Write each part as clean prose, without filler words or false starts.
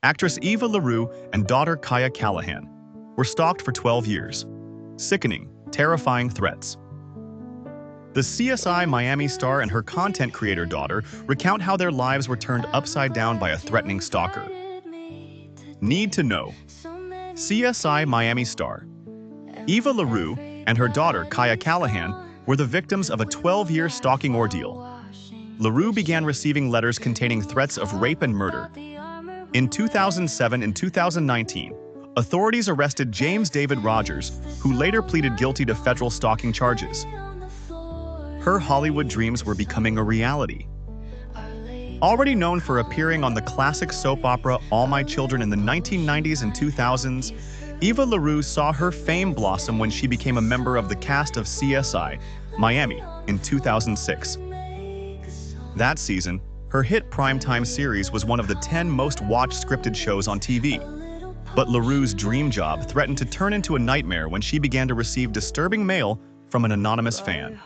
Actress Eva LaRue and daughter Kaya Callahan were stalked for 12 years. Sickening, terrifying threats. The CSI Miami star and her content creator daughter recount how their lives were turned upside down by a threatening stalker. Need to know. CSI Miami star Eva LaRue and her daughter Kaya Callahan were the victims of a 12-year stalking ordeal. LaRue began receiving letters containing threats of rape and murder. In 2007 and 2019, authorities arrested James David Rogers, who later pleaded guilty to federal stalking charges. Her Hollywood dreams were becoming a reality. Already known for appearing on the classic soap opera All My Children in the 1990s and 2000s, Eva LaRue saw her fame blossom when she became a member of the cast of CSI Miami in 2006. That season, her hit primetime series was one of the 10 most watched scripted shows on TV. But LaRue's dream job threatened to turn into a nightmare when she began to receive disturbing mail from an anonymous fan.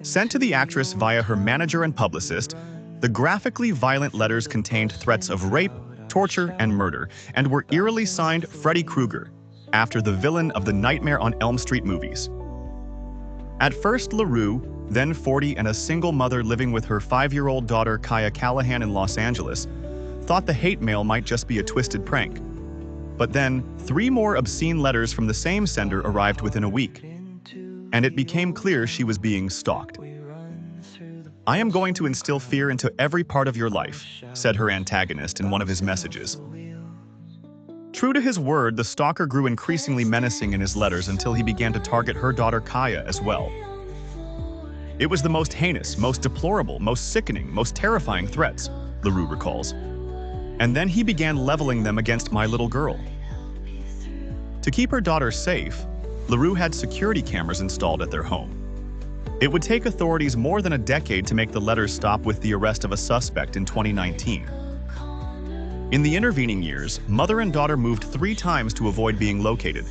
Sent to the actress via her manager and publicist, the graphically violent letters contained threats of rape, torture, and murder, and were eerily signed Freddie Krueger, after the villain of the Nightmare on Elm Street movies. At first, LaRue, then 40 and a single mother living with her 5-year-old daughter Kaya Callahan in Los Angeles, thought the hate mail might just be a twisted prank. But then, 3 more obscene letters from the same sender arrived within a week, and it became clear she was being stalked. "I am going to instill fear into every part of your life," said her antagonist in one of his messages. True to his word, the stalker grew increasingly menacing in his letters until he began to target her daughter Kaya as well. "It was the most heinous, most deplorable, most sickening, most terrifying threats," LaRue recalls. "And then he began leveling them against my little girl." To keep her daughter safe, LaRue had security cameras installed at their home. It would take authorities more than a decade to make the letters stop with the arrest of a suspect in 2019. In the intervening years, mother and daughter moved 3 times to avoid being located.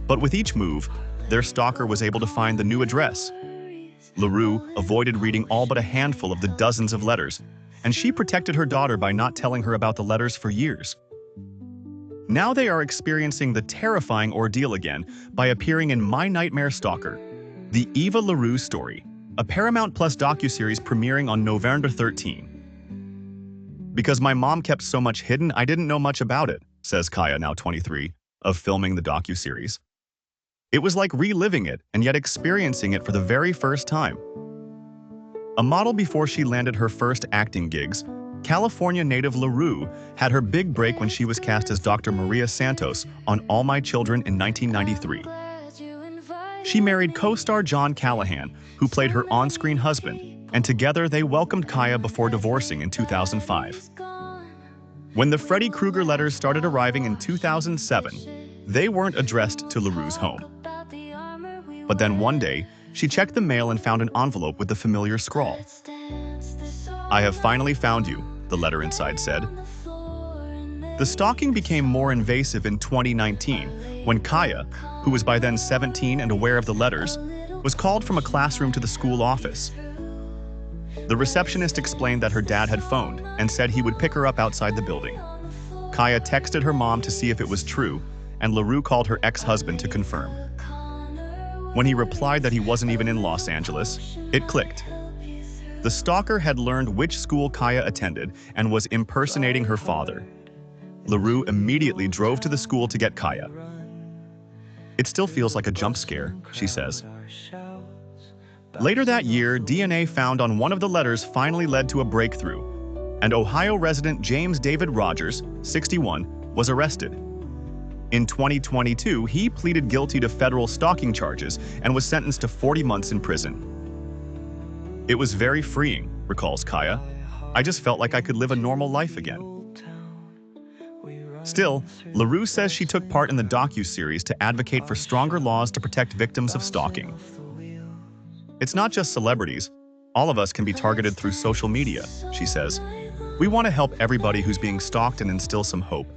But with each move, their stalker was able to find the new address. LaRue avoided reading all but a handful of the dozens of letters, and she protected her daughter by not telling her about the letters for years. Now they are experiencing the terrifying ordeal again by appearing in My Nightmare Stalker, the Eva LaRue story, a Paramount Plus docuseries premiering on November 13. "Because my mom kept so much hidden, I didn't know much about it," says Kaya, now 23, of filming the docuseries. "It was like reliving it and yet experiencing it for the very first time." A model before she landed her first acting gigs, California native LaRue had her big break when she was cast as Dr. Maria Santos on All My Children in 1993. She married co-star John Callahan, who played her on-screen husband, and together they welcomed Kaya before divorcing in 2005. When the Freddie Krueger letters started arriving in 2007, they weren't addressed to LaRue's home. But then one day, she checked the mail and found an envelope with the familiar scrawl. "I have finally found you," the letter inside said. The stalking became more invasive in 2019 when Kaya, who was by then 17 and aware of the letters, was called from a classroom to the school office. The receptionist explained that her dad had phoned and said he would pick her up outside the building. Kaya texted her mom to see if it was true, and LaRue called her ex-husband to confirm. When he replied that he wasn't even in Los Angeles, it clicked. The stalker had learned which school Kaya attended and was impersonating her father. LaRue immediately drove to the school to get Kaya. "It still feels like a jump scare," she says. Later that year, DNA found on one of the letters finally led to a breakthrough, and Ohio resident James David Rogers, 61, was arrested. In 2022, he pleaded guilty to federal stalking charges and was sentenced to 40 months in prison. "It was very freeing," recalls Kaya. "I just felt like I could live a normal life again." Still, LaRue says she took part in the docuseries to advocate for stronger laws to protect victims of stalking. "It's not just celebrities. All of us can be targeted through social media," she says. "We want to help everybody who's being stalked and instill some hope."